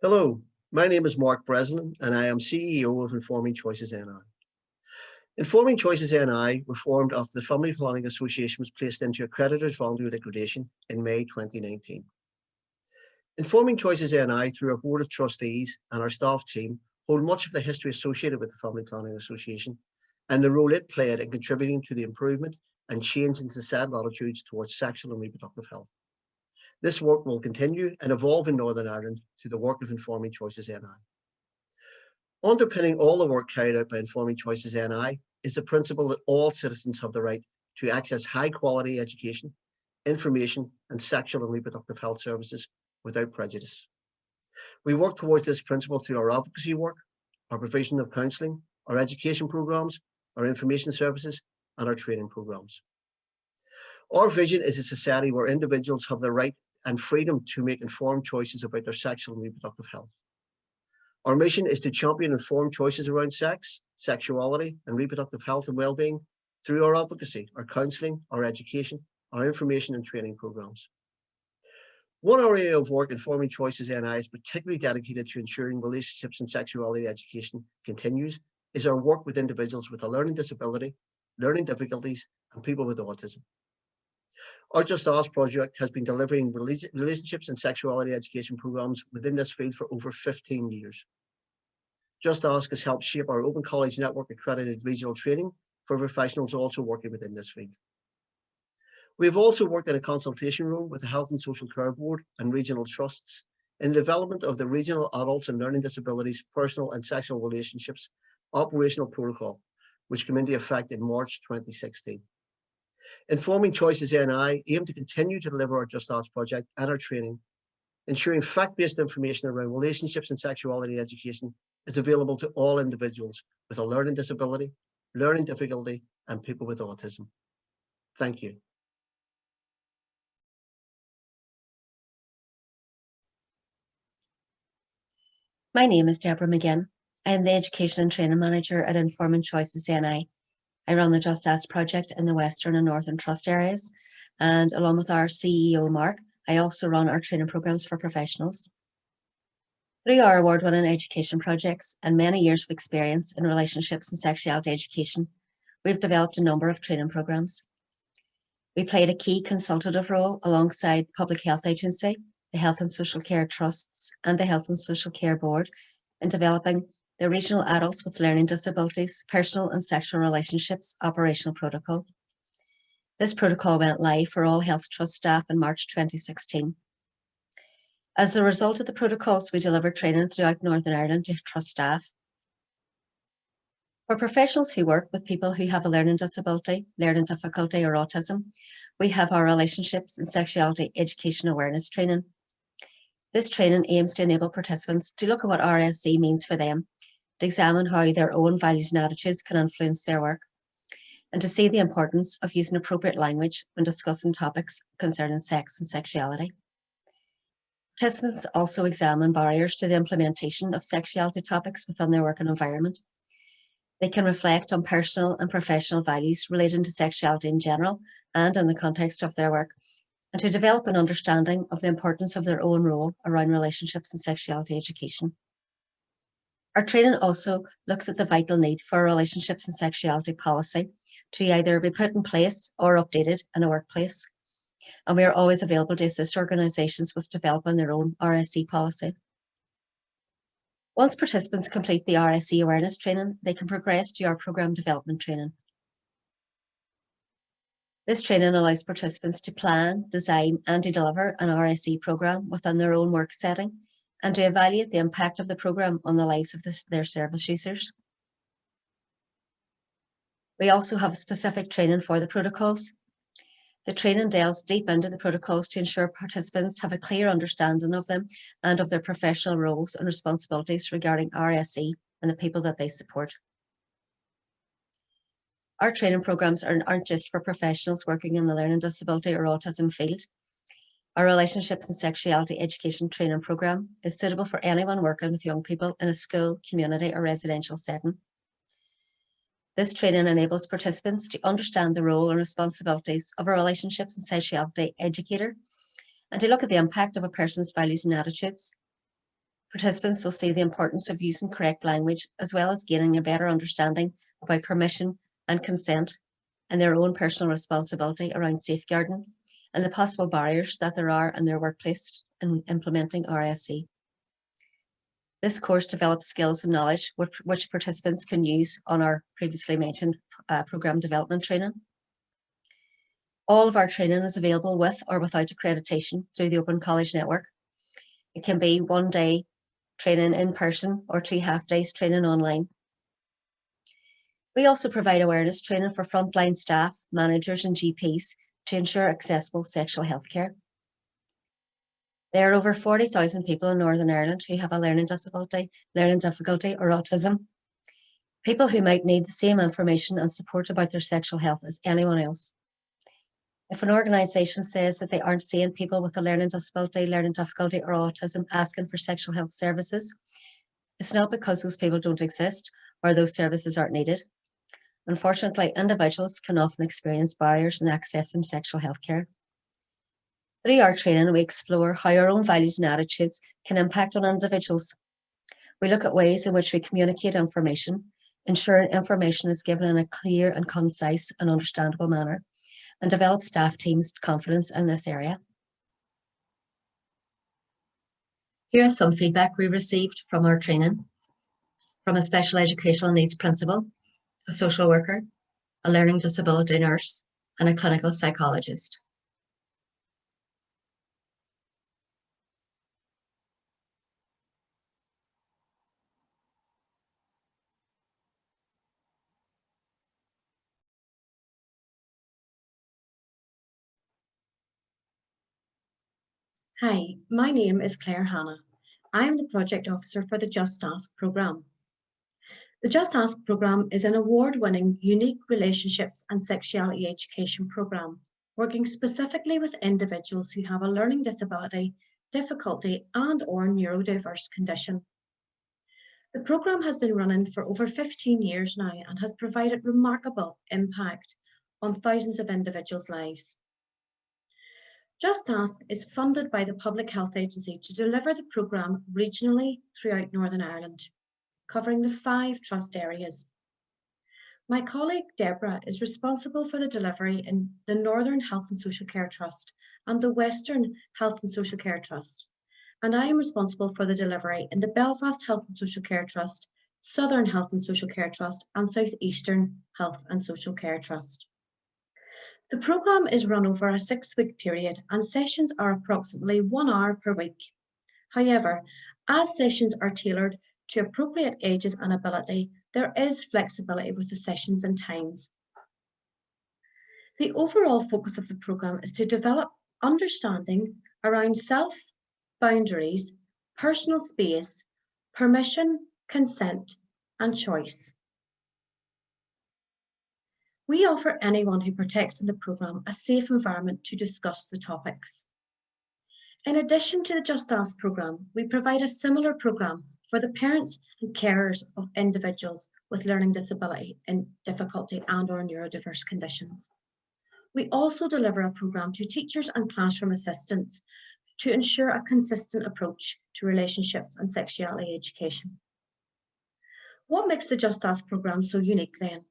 Hello, my name is Mark Breslin and I am CEO of Informing Choices NI. Informing Choices NI were formed after the Family Planning Association was placed into a creditor's voluntary liquidation in May 2019. Informing Choices NI, through our Board of Trustees and our staff team, hold much of the history associated with the Family Planning Association and the role it played in contributing to the improvement and change in societal attitudes towards sexual and reproductive health. This work will continue and evolve in Northern Ireland through the work of Informing Choices NI. Underpinning all the work carried out by Informing Choices NI is the principle that all citizens have the right to access high quality education, information and sexual and reproductive health services without prejudice. We work towards this principle through our advocacy work, our provision of counselling, our education programmes, our information services and our training programmes. Our vision is a society where individuals have the right and freedom to make informed choices about their sexual and reproductive health. Our mission is to champion informed choices around sex, sexuality, and reproductive health and well-being through our advocacy, our counselling, our education, our information and training programmes. One area of work Informing Choices NI is particularly dedicated to ensuring relationships and sexuality education continues is our work with individuals with a learning disability, learning difficulties, and people with autism. Our Just Ask project has been delivering relationships and sexuality education programmes within this field for over 15 years. Just Ask has helped shape our Open College Network accredited regional training for professionals also working within this field. We have also worked in a consultation role with the Health and Social Care Board and regional trusts in the development of the Regional Adults and Learning Disabilities Personal and Sexual Relationships Operational Protocol, which came into effect in March 2016. Informing Choices NI aim to continue to deliver our Just Ask project and our training, ensuring fact-based information around relationships and sexuality education is available to all individuals with a learning disability, learning difficulty, and people with autism. Thank you. My name is Deborah McGinn. I am the Education and Training Manager at Informing Choices NI. I run the Just Ask project in the Western and Northern Trust areas, and along with our CEO, Mark, I also run our training programmes for professionals. Through our award-winning education projects and many years of experience in relationships and sexuality education, we've developed a number of training programmes. We played a key consultative role alongside the Public Health Agency, the Health and Social Care Trusts and the Health and Social Care Board in developing the Regional Adults with Learning Disabilities Personal and Sexual Relationships Operational Protocol. This protocol went live for all Health Trust staff in March 2016. As a result of the protocols, we delivered training throughout Northern Ireland to Trust staff. For professionals who work with people who have a learning disability, learning difficulty or autism, we have our Relationships and Sexuality Education Awareness training. This training aims to enable participants to look at what RSE means for them, to examine how their own values and attitudes can influence their work, and to see the importance of using appropriate language when discussing topics concerning sex and sexuality. Participants also examine barriers to the implementation of sexuality topics within their working environment. They can reflect on personal and professional values relating to sexuality in general and in the context of their work, and to develop an understanding of the importance of their own role around relationships and sexuality education. Our training also looks at the vital need for a relationships and sexuality policy to either be put in place or updated in a workplace. And we are always available to assist organisations with developing their own RSE policy. Once participants complete the RSE awareness training, they can progress to our programme development training. This training allows participants to plan, design and to deliver an RSE programme within their own work setting and to evaluate the impact of the programme on the lives of their service users. We also have specific training for the protocols. The training delves deep into the protocols to ensure participants have a clear understanding of them and of their professional roles and responsibilities regarding RSE and the people that they support. Our training programmes aren't just for professionals working in the learning disability or autism field. Our Relationships and Sexuality Education Training Programme is suitable for anyone working with young people in a school, community or residential setting. This training enables participants to understand the role and responsibilities of a relationships and sexuality educator and to look at the impact of a person's values and attitudes. Participants will see the importance of using correct language, as well as gaining a better understanding about permission and consent and their own personal responsibility around safeguarding and the possible barriers that there are in their workplace in implementing RSE. This course develops skills and knowledge which participants can use on our previously mentioned programme development training. All of our training is available with or without accreditation through the Open College Network. It can be 1 day training in person or 2 half days training online. We also provide awareness training for frontline staff, managers and GPs to ensure accessible sexual health care. There are over 40,000 people in Northern Ireland who have a learning disability, learning difficulty or autism. People who might need the same information and support about their sexual health as anyone else. If an organisation says that they aren't seeing people with a learning disability, learning difficulty or autism asking for sexual health services, it's not because those people don't exist or those services aren't needed. Unfortunately, individuals can often experience barriers in accessing sexual health care. Through our training, we explore how our own values and attitudes can impact on individuals. We look at ways in which we communicate information, ensuring information is given in a clear and concise and understandable manner, and develop staff teams' confidence in this area. Here is some feedback we received from our training from a special educational needs principal, a social worker, a learning disability nurse, and a clinical psychologist. Hi, my name is Claire Hanna. I am the Project Officer for the Just Ask programme. The Just Ask programme is an award-winning, unique relationships and sexuality education programme, working specifically with individuals who have a learning disability, difficulty and/or neurodiverse condition. The programme has been running for over 15 years now and has provided remarkable impact on thousands of individuals' lives. Just Ask is funded by the Public Health Agency to deliver the programme regionally throughout Northern Ireland, covering the 5 trust areas. My colleague Deborah is responsible for the delivery in the Northern Health and Social Care Trust and the Western Health and Social Care Trust, and I am responsible for the delivery in the Belfast Health and Social Care Trust, Southern Health and Social Care Trust and South Eastern Health and Social Care Trust. The programme is run over a 6-week period and sessions are approximately 1 hour per week. However, as sessions are tailored to appropriate ages and ability, there is flexibility with the sessions and times. The overall focus of the programme is to develop understanding around self, boundaries, personal space, permission, consent, and choice. We offer anyone who partakes in the programme a safe environment to discuss the topics. In addition to the Just Ask programme, we provide a similar programme for the parents and carers of individuals with learning disability and difficulty and/or neurodiverse conditions. We also deliver a programme to teachers and classroom assistants to ensure a consistent approach to relationships and sexuality education. What makes the Just Ask programme so unique then?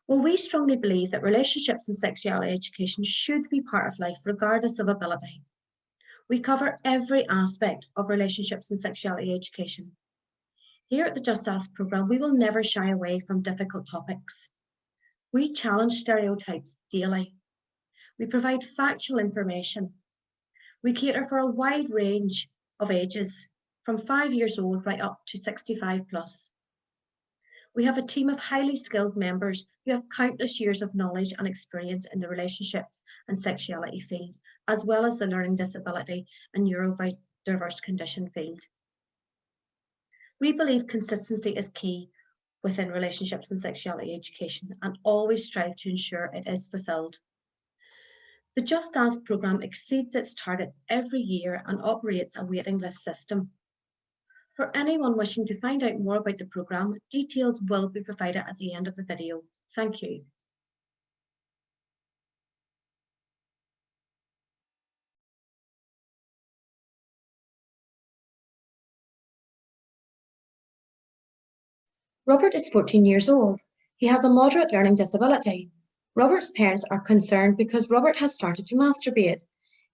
Well, we strongly believe that relationships and sexuality education should be part of life regardless of ability. We cover every aspect of relationships and sexuality education. Here at the Just Ask programme, we will never shy away from difficult topics. We challenge stereotypes daily. We provide factual information. We cater for a wide range of ages, from 5 years old right up to 65 plus. We have a team of highly skilled members who have countless years of knowledge and experience in the relationships and sexuality field, as well as the learning disability and neurodiverse condition field. We believe consistency is key within relationships and sexuality education and always strive to ensure it is fulfilled. The Just Ask programme exceeds its targets every year and operates a waiting list system. For anyone wishing to find out more about the programme, details will be provided at the end of the video. Thank you. Robert is 14 years old. He has a moderate learning disability. Robert's parents are concerned because Robert has started to masturbate.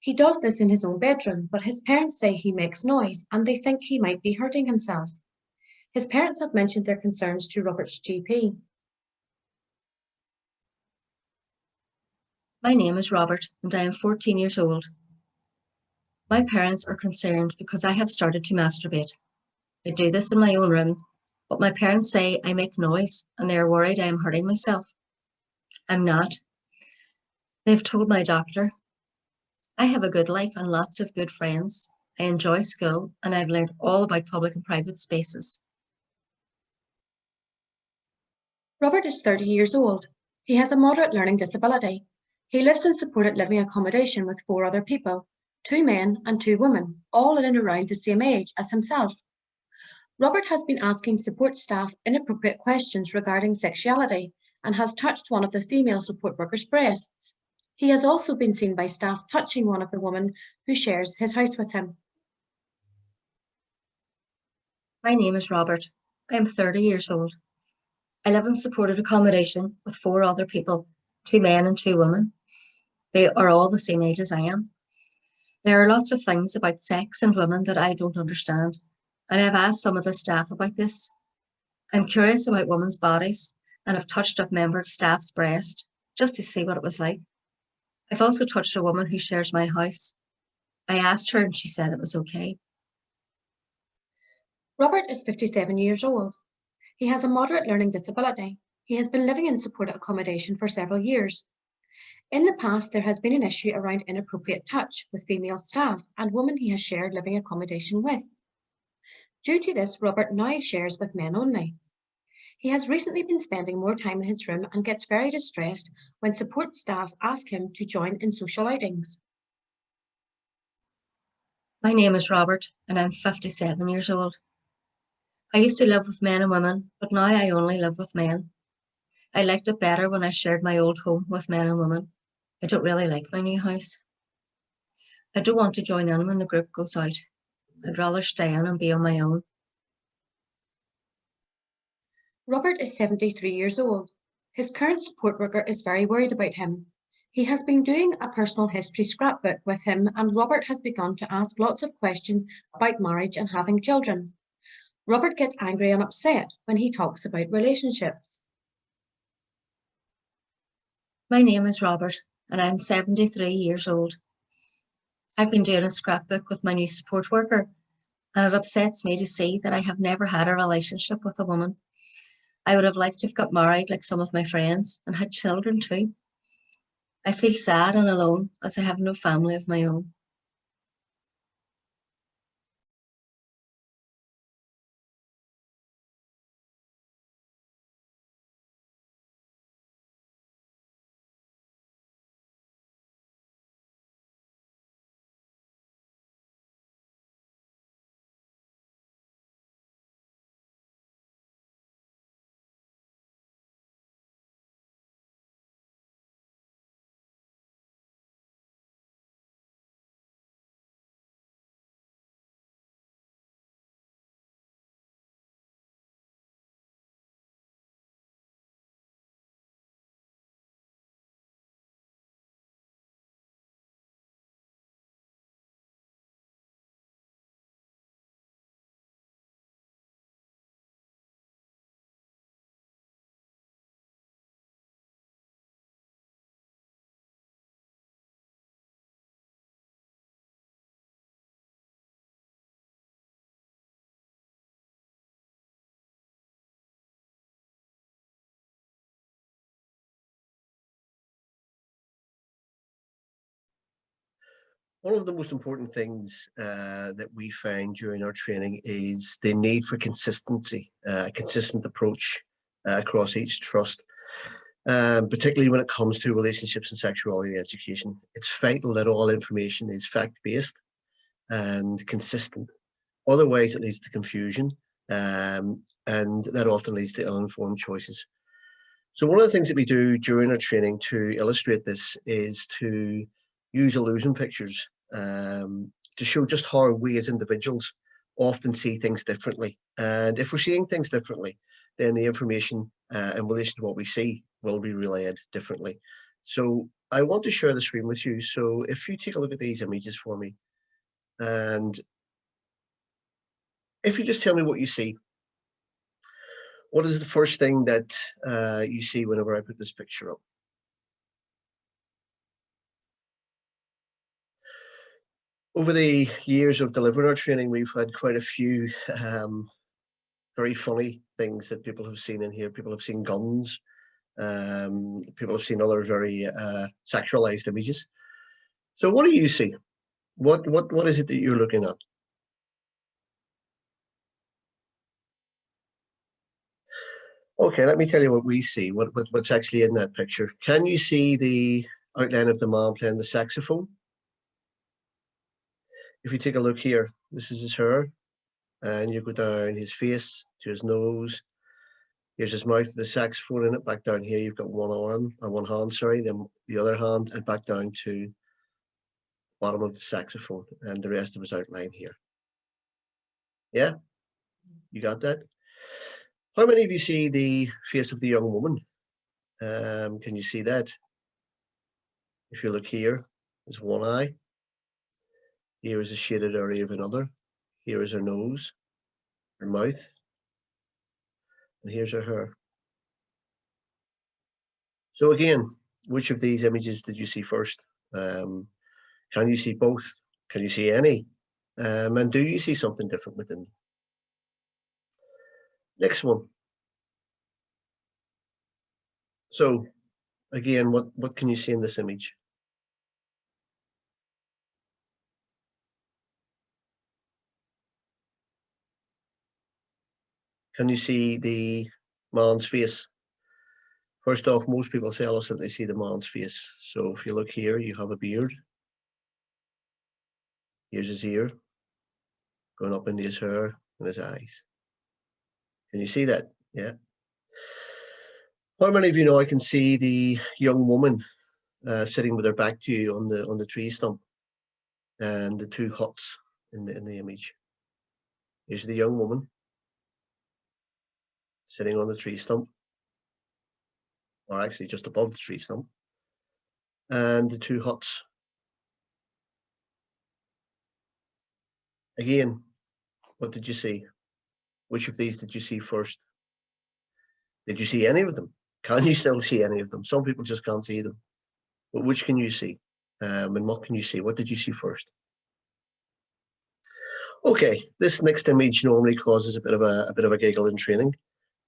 He does this in his own bedroom, but his parents say he makes noise and they think he might be hurting himself. His parents have mentioned their concerns to Robert's GP. My name is Robert and I am 14 years old. My parents are concerned because I have started to masturbate. I do this in my own room, but my parents say I make noise and they are worried I am hurting myself. I'm not. They've told my doctor. I have a good life and lots of good friends. I enjoy school and I've learned all about public and private spaces. Robert is 30 years old. He has a moderate learning disability. He lives in supported living accommodation with 4 other people, 2 men and 2 women, all in and around the same age as himself. Robert has been asking support staff inappropriate questions regarding sexuality and has touched one of the female support workers' breasts. He has also been seen by staff touching one of the women who shares his house with him. My name is Robert. I am 30 years old. I live in supported accommodation with 4 other people, 2 men and 2 women. They are all the same age as I am. There are lots of things about sex and women that I don't understand, and I've asked some of the staff about this. I'm curious about women's bodies and have touched a member of staff's breast just to see what it was like. I've also touched a woman who shares my house. I asked her and she said it was okay. Robert is 57 years old. He has a moderate learning disability. He has been living in supported accommodation for several years. In the past, there has been an issue around inappropriate touch with female staff and women he has shared living accommodation with. Due to this, Robert now shares with men only. He has recently been spending more time in his room and gets very distressed when support staff ask him to join in social outings. My name is Robert and I'm 57 years old. I used to live with men and women, but now I only live with men. I liked it better when I shared my old home with men and women. I don't really like my new house. I don't want to join in when the group goes out. I'd rather stay in and be on my own. Robert is 73 years old. His current support worker is very worried about him. He has been doing a personal history scrapbook with him, and Robert has begun to ask lots of questions about marriage and having children. Robert gets angry and upset when he talks about relationships. My name is Robert and I'm 73 years old. I've been doing a scrapbook with my new support worker and it upsets me to see that I have never had a relationship with a woman. I would have liked to have got married like some of my friends and had children too. I feel sad and alone as I have no family of my own. One of the most important things that we found during our training is the need for consistency, a consistent approach across each trust, particularly when it comes to relationships and sexuality education. It's vital that all information is fact-based and consistent. Otherwise, it leads to confusion, and that often leads to ill-informed choices. So one of the things that we do during our training to illustrate this is to use illusion pictures to show just how we as individuals often see things differently. And if we're seeing things differently, then the information in relation to what we see will be relayed differently. So I want to share the screen with you. So if you take a look at these images for me, and if you just tell me what you see, what is the first thing that you see whenever I put this picture up? Over the years of delivering our training, we've had quite a few very funny things that people have seen in here. People have seen guns. People have seen other very sexualized images. So what do you see? What is it that you're looking at? Okay, let me tell you what we see, what's actually in that picture. Can you see the outline of the man playing the saxophone? If you take a look here, this is his hair, and you go down his face to his nose. Here's his mouth with the saxophone in it. Back down here, you've got one arm, or one hand, sorry, then the other hand, and back down to bottom of the saxophone, and the rest of his outline here. Yeah, you got that? How many of you see the face of the young woman? Can you see that? If you look here, there's one eye. Here is a shaded area of another. Here is her nose, her mouth, and here's her hair. So again, which of these images did you see first? Can you see both? Can you see any? And do you see something different within them? Next one. So again, what can you see in this image? Can you see the man's face? First off, most people tell us that they see the man's face. So if you look here, you have a beard. Here's his ear, going up into his hair and his eyes. Can you see that? Yeah. How many of you know I can see the young woman sitting with her back to you on the tree stump, and the two huts in the image? Here's the young woman sitting on the tree stump, or actually just above the tree stump, and the two huts. Again, what did you see? Which of these did you see first? Did you see any of them? Can you still see any of them? Some people just can't see them. But which can you see? And what can you see? What did you see first? Okay, this next image normally causes a bit of a giggle in training,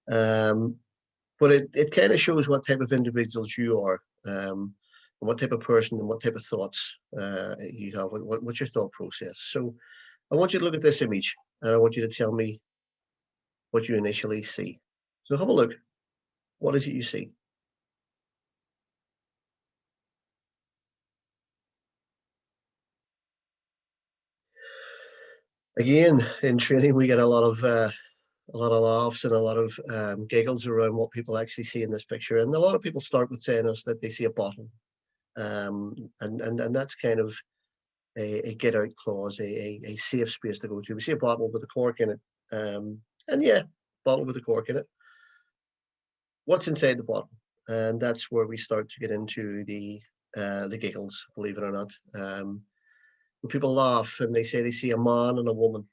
but it kind of shows what type of individuals you are, and what type of person and what type of thoughts you have. What's your thought process? So I want you to look at this image, and I want you to tell me what you initially see. So have a look. What is it you see? Again, in training, we get a lot of laughs and a lot of giggles around what people actually see in this picture. And a lot of people start with saying us that they see a bottle, and that's kind of a get out clause, a safe space to go to. We see a bottle with a cork in it, and yeah, bottle with a cork in it. What's inside the bottle? And that's where we start to get into the giggles, believe it or not. When people laugh and they say they see a man and a woman,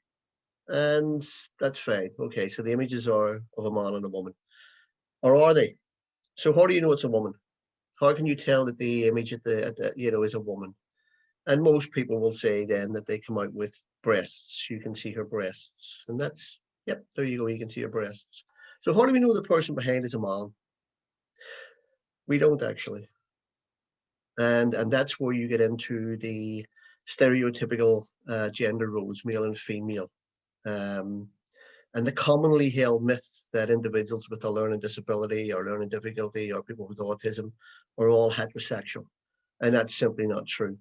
and that's fine. Okay, so the images are of a man and a woman, or are they? So how do you know it's a woman? How can you tell that the image at the is a woman? And most people will say then that they come out with breasts. You can see her breasts, and that's, yep, there you go. You can see her breasts. So how do we know the person behind is a man? We don't actually, and that's where you get into the stereotypical gender roles, male and female. And the commonly held myth that individuals with a learning disability or learning difficulty or people with autism are all heterosexual. And that's simply not true.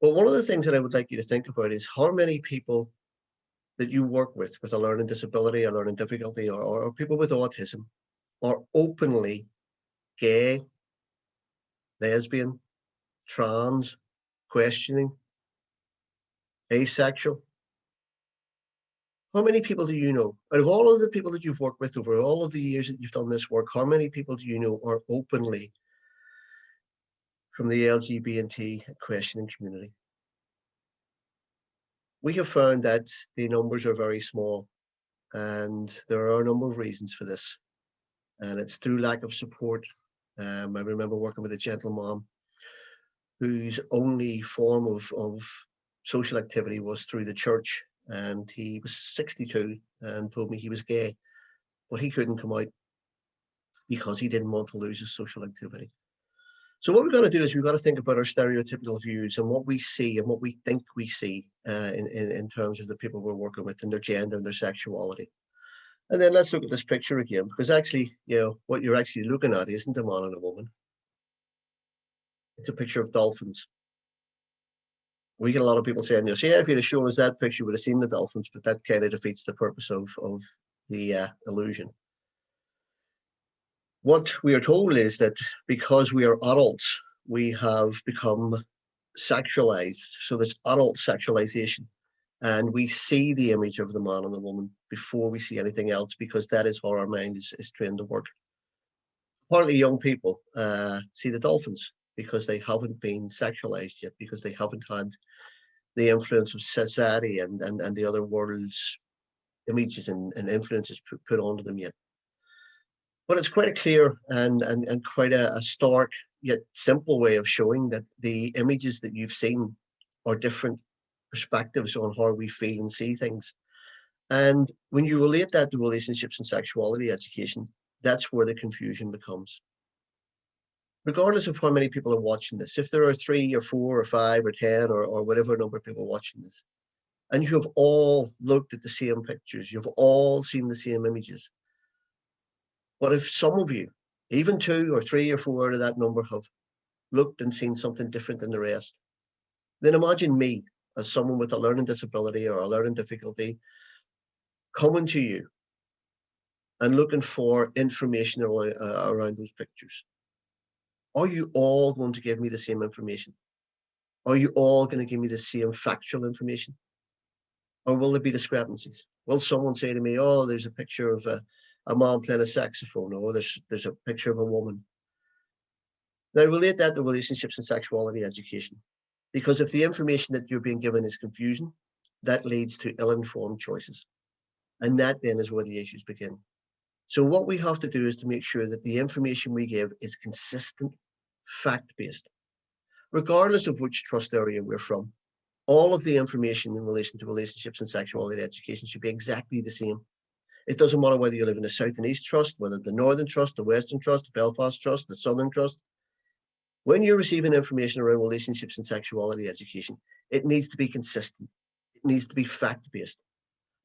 But one of the things that I would like you to think about is how many people that you work with a learning disability or learning difficulty, or people with autism, are openly gay, lesbian, trans, questioning, asexual. How many people do you know? Out of all of the people that you've worked with over all of the years that you've done this work, how many people do you know are openly from the LGBT questioning community? We have found that the numbers are very small, and there are a number of reasons for this. And it's through lack of support. I remember working with a gentleman whose only form of social activity was through the church, and he was 62 and told me he was gay, but he couldn't come out because he didn't want to lose his social activity. So what we've got to do is we've got to think about our stereotypical views and what we see and what we think we see in terms of the people we're working with and their gender and their sexuality. And then let's look at this picture again, because actually, what you're actually looking at isn't a man and a woman. It's a picture of dolphins. We get a lot of people saying, yeah, if you'd have shown us that picture, we would have seen the dolphins, but that kind of defeats the purpose of the illusion. What we are told is that because we are adults, we have become sexualized. So there's adult sexualization. And we see the image of the man and the woman before we see anything else, because that is how our mind is trained to work. Partly young people see the dolphins because they haven't been sexualized yet, because they haven't had the influence of society and the other world's images and influences put onto them yet. But it's quite a clear and quite a stark yet simple way of showing that the images that you've seen are different perspectives on how we feel and see things. And when you relate that to relationships and sexuality education, that's where the confusion becomes. Regardless of how many people are watching this, if there are 3 or 4 or 5 or 10 or whatever number of people watching this, and you have all looked at the same pictures, you've all seen the same images. But if some of you, even 2 or 3 or 4 out of that number, have looked and seen something different than the rest, then imagine me as someone with a learning disability or a learning difficulty coming to you and looking for information around those pictures. Are you all going to give me the same information? Are you all going to give me the same factual information? Or will there be discrepancies? Will someone say to me, oh, there's a picture of a man playing a saxophone, or there's a picture of a woman? Now, relate that to relationships and sexuality education, because if the information that you're being given is confusion, that leads to ill-informed choices. And that then is where the issues begin. So what we have to do is to make sure that the information we give is consistent, fact-based, regardless of which trust area we're from. All of the information in relation to relationships and sexuality education should be exactly the same. It doesn't matter whether you live in the South and East Trust, whether the Northern Trust, the Western Trust, the Belfast Trust, the Southern Trust. When you're receiving information around relationships and sexuality education, it needs to be consistent. It needs to be fact-based.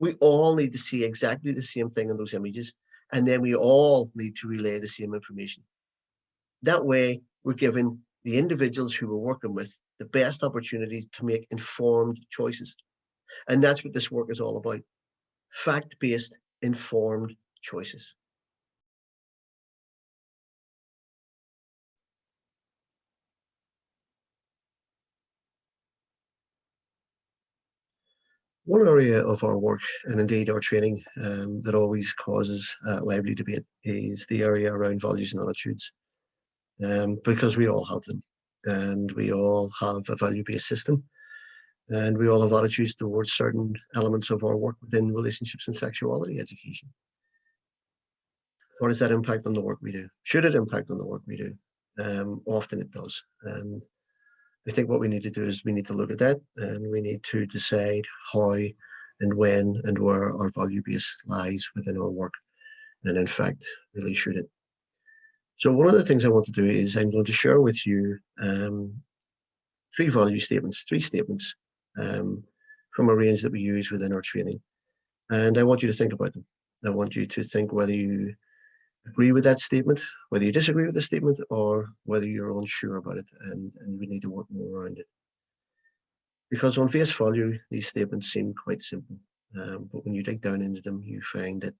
We all need to see exactly the same thing in those images, and then we all need to relay the same information. That way, we're giving the individuals who we're working with the best opportunity to make informed choices. And that's what this work is all about. Fact-based, informed choices. One area of our work, and indeed our training, that always causes lively debate is the area around values and attitudes, because we all have them, and we all have a value-based system, and we all have attitudes towards certain elements of our work within relationships and sexuality education. Or does that impact on the work we do? Should it impact on the work we do? Often it does. And I think what we need to do is we need to look at that, and we need to decide how and when and where our value base lies within our work, and in fact, really should it. So one of the things I want to do is I'm going to share with you 3 value statements, 3 statements from a range that we use within our training. And I want you to think about them. I want you to think whether you agree with that statement, whether you disagree with the statement, or whether you're unsure about it and we need to work more around it. Because on face value, these statements seem quite simple, but when you dig down into them, you find that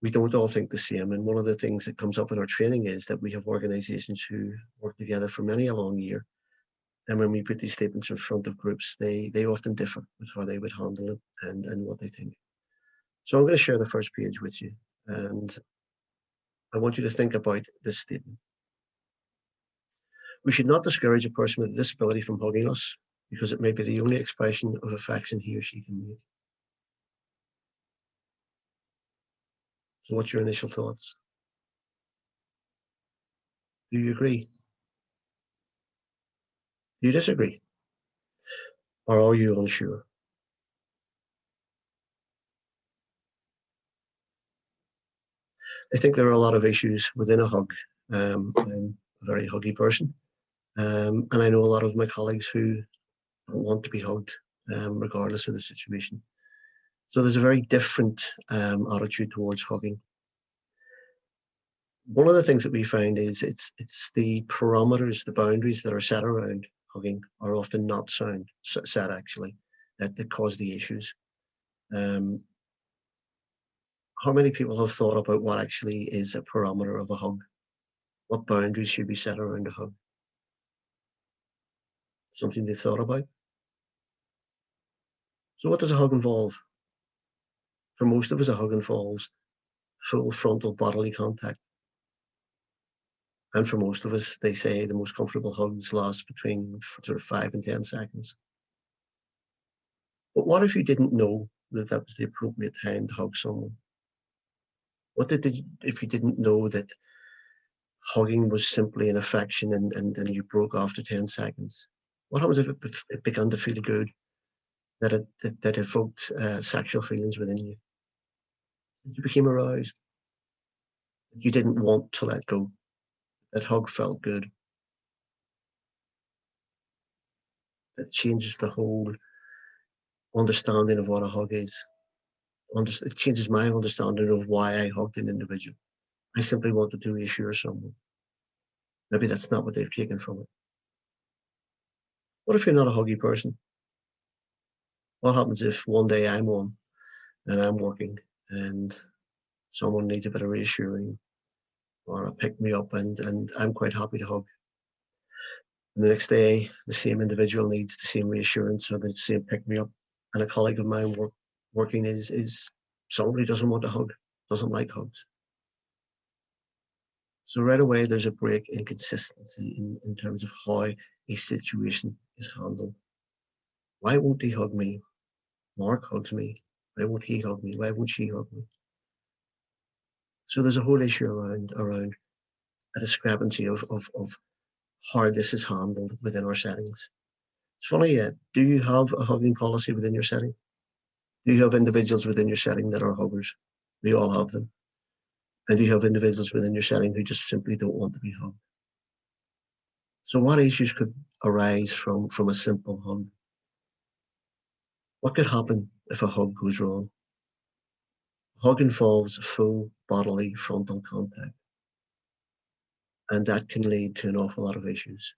we don't all think the same. And one of the things that comes up in our training is that we have organizations who work together for many a long year, And when we put these statements in front of groups, they often differ with how they would handle it and what they think. So I'm going to share the first page with you, and I want you to think about this statement. We should not discourage a person with a disability from hugging us because it may be the only expression of affection he or she can make. So what's your initial thoughts? Do you agree? Do you disagree? Or are you unsure? I think there are a lot of issues within a hug. I'm a very huggy person. And I know a lot of my colleagues who don't want to be hugged, regardless of the situation. So there's a very different attitude towards hugging. One of the things that we find is it's the parameters, the boundaries that are set around hugging are often not set actually, that cause the issues. How many people have thought about what actually is a parameter of a hug? What boundaries should be set around a hug? Something they've thought about? So what does a hug involve? For most of us, a hug involves full frontal bodily contact. And for most of us, they say the most comfortable hugs last between sort of 5 and 10 seconds. But what if you didn't know that that was the appropriate time to hug someone? What if you didn't know that hugging was simply an affection and you broke after 10 seconds? What happens if it began to feel good, that evoked sexual feelings within you? You became aroused. You didn't want to let go. That hug felt good. That changes the whole understanding of what a hug is. It changes my understanding of why I hugged an individual. I simply wanted to reassure someone. Maybe that's not what they've taken from it. What if you're not a huggy person? What happens if one day I'm on and I'm working and someone needs a bit of reassuring or a pick me up and I'm quite happy to hug? And the next day, the same individual needs the same reassurance or the same pick me up. And a colleague of mine working is someone who doesn't want to hug, doesn't like hugs. So right away, there's a break in consistency in terms of how a situation is handled. Why won't he hug me? Mark hugs me. Why won't he hug me? Why won't she hug me? So there's a whole issue around a discrepancy of how this is handled within our settings. It's funny, do you have a hugging policy within your setting? Do you have individuals within your setting that are huggers? We all have them. And do you have individuals within your setting who just simply don't want to be hugged? So what issues could arise from a simple hug? What could happen if a hug goes wrong? A hug involves full bodily frontal contact, and that can lead to an awful lot of issues.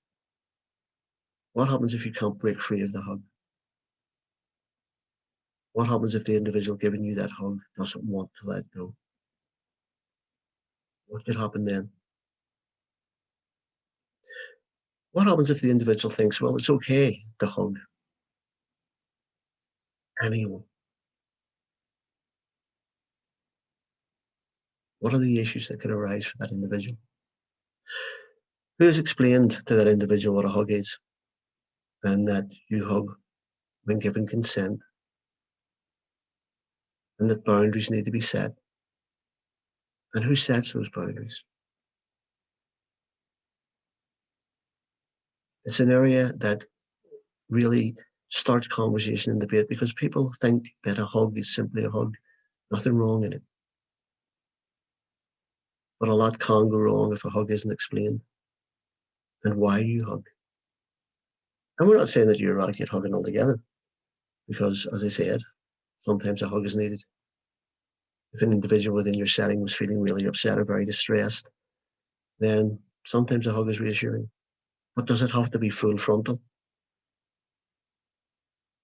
What happens if you can't break free of the hug? What happens if the individual giving you that hug doesn't want to let go? What could happen then? What happens if the individual thinks, well, it's okay to hug anyone? What are the issues that could arise for that individual? Who has explained to that individual what a hug is and that you hug when given consent and that boundaries need to be set? And who sets those boundaries? It's an area that really starts conversation and debate because people think that a hug is simply a hug. Nothing wrong in it. But a lot can go wrong if a hug isn't explained and why you hug. And we're not saying that you eradicate hugging altogether because, as I said, sometimes a hug is needed. If an individual within your setting was feeling really upset or very distressed, then sometimes a hug is reassuring. But does it have to be full frontal?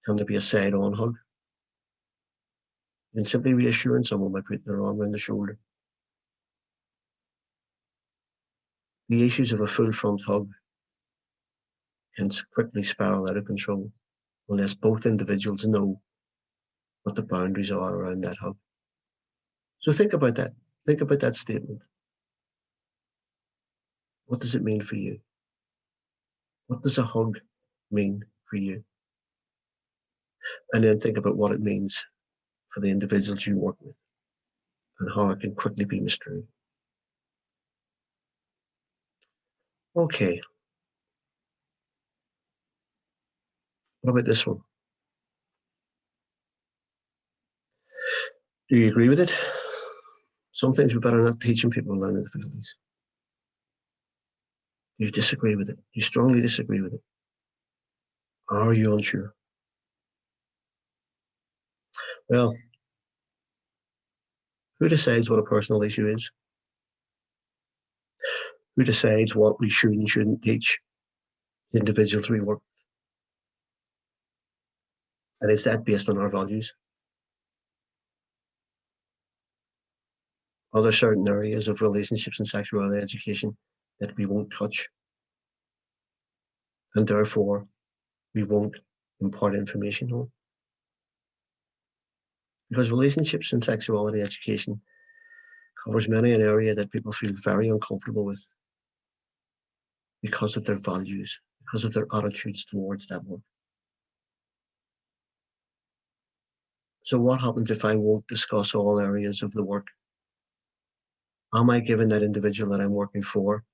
Can there be a side-on hug? And simply reassuring someone by putting their arm around the shoulder. The issues of a full front hug can quickly spiral out of control unless both individuals know what the boundaries are around that hug. So think about that. Think about that statement. What does it mean for you? What does a hug mean for you? And then think about what it means for the individuals you work with and how it can quickly be misconstrued. Okay. What about this one? Do you agree with it? Some things we better not teaching people with learning difficulties. Do you disagree with it? Do you strongly disagree with it? Or are you unsure? Well, who decides what a personal issue is? Who decides what we should and shouldn't teach the individuals we work with? And is that based on our values? Are there certain areas of relationships and sexuality education that we won't touch? And therefore, we won't impart information on? Because relationships and sexuality education covers many an area that people feel very uncomfortable with because of their values, because of their attitudes towards that work. So what happens if I won't discuss all areas of the work? Am I giving that individual that I'm working for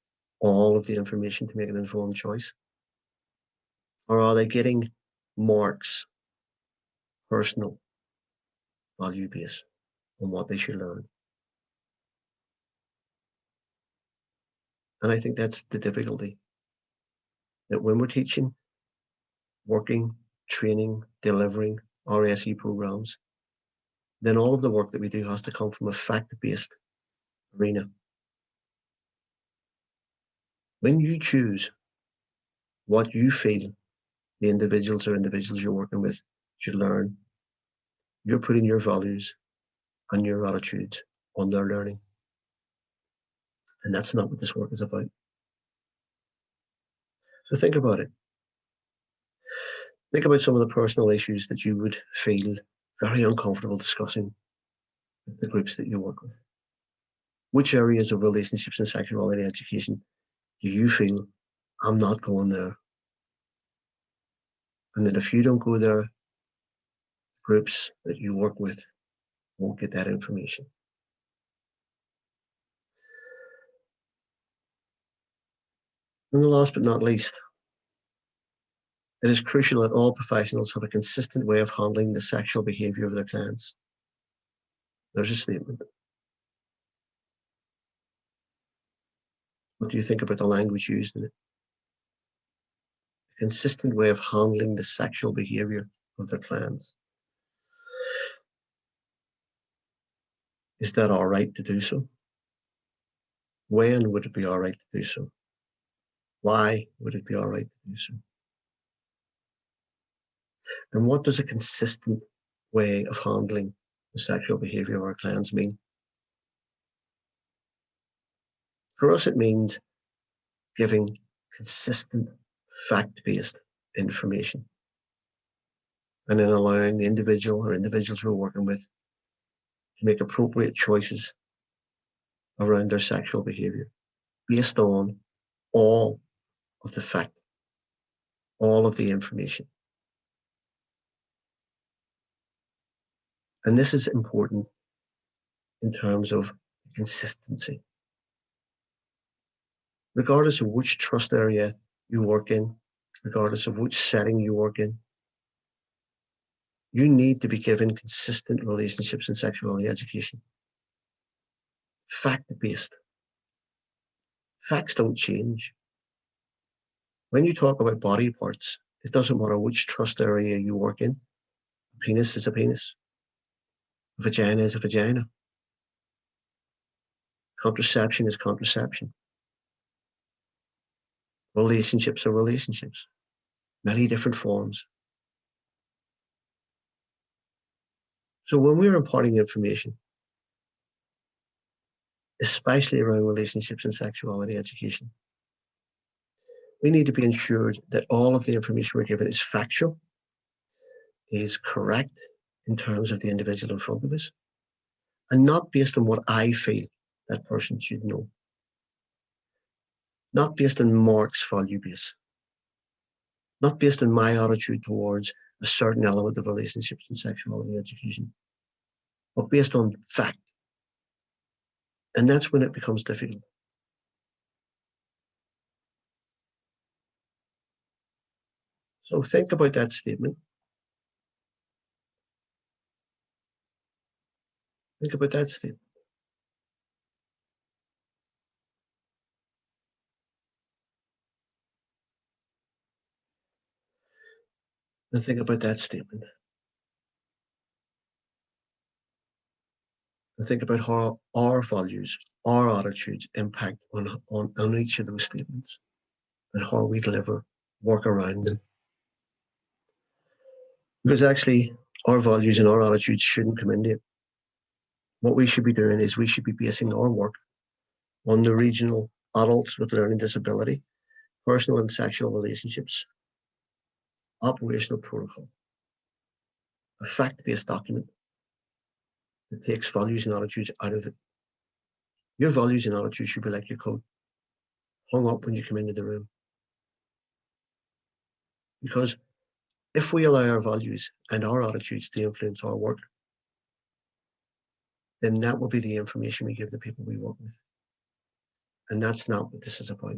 all of the information to make an informed choice? Or are they getting marks, personal, value-based, on what they should learn? And I think that's the difficulty, that when we're teaching, working, training, delivering RSE programs, then all of the work that we do has to come from a fact-based arena. When you choose what you feel the individuals you're working with should learn, you're putting your values and your attitudes on their learning. And that's not what this work is about. So think about it. Think about some of the personal issues that you would feel very uncomfortable discussing with the groups that you work with. Which areas of relationships and sexuality education do you feel, I'm not going there? And that if you don't go there, groups that you work with won't get that information. And the last but not least, it is crucial that all professionals have a consistent way of handling the sexual behaviour of their clients. There's a statement. What do you think about the language used in it? A consistent way of handling the sexual behaviour of their clients. Is that all right to do so? When would it be all right to do so? Why would it be all right to do so? And what does a consistent way of handling the sexual behaviour of our clients mean? For us, it means giving consistent, fact-based information, and then allowing the individual or individuals we're working with to make appropriate choices around their sexual behaviour based on all of the fact, all of the information. And this is important in terms of consistency. Regardless of which trust area you work in, regardless of which setting you work in, you need to be given consistent relationships and sexuality education. Fact-based. Facts don't change. When you talk about body parts, it doesn't matter which trust area you work in. A penis is a penis. A vagina is a vagina. Contraception is contraception. Relationships are relationships. Many different forms. So when we're imparting information, especially around relationships and sexuality education, We need to be ensured that all of the information we're given is factual, is correct in terms of the individual in front of us, and not based on what I feel that person should know. Not based on Mark's value base. Not based on my attitude towards a certain element of relationships and sexuality education, but based on fact. And that's when it becomes difficult. So think about that statement. Think about that statement. And think about that statement. And think about how our values, our attitudes impact on each of those statements and how we deliver, work around them. Because actually, our values and our attitudes shouldn't come into it. What we should be doing is we should be basing our work on the regional adults with learning disability, personal and sexual relationships, operational protocol, a fact-based document that takes values and attitudes out of it. Your values and attitudes should be like your coat, hung up when you come into the room. Because if we allow our values and our attitudes to influence our work, then that will be the information we give the people we work with. And that's not what this is about.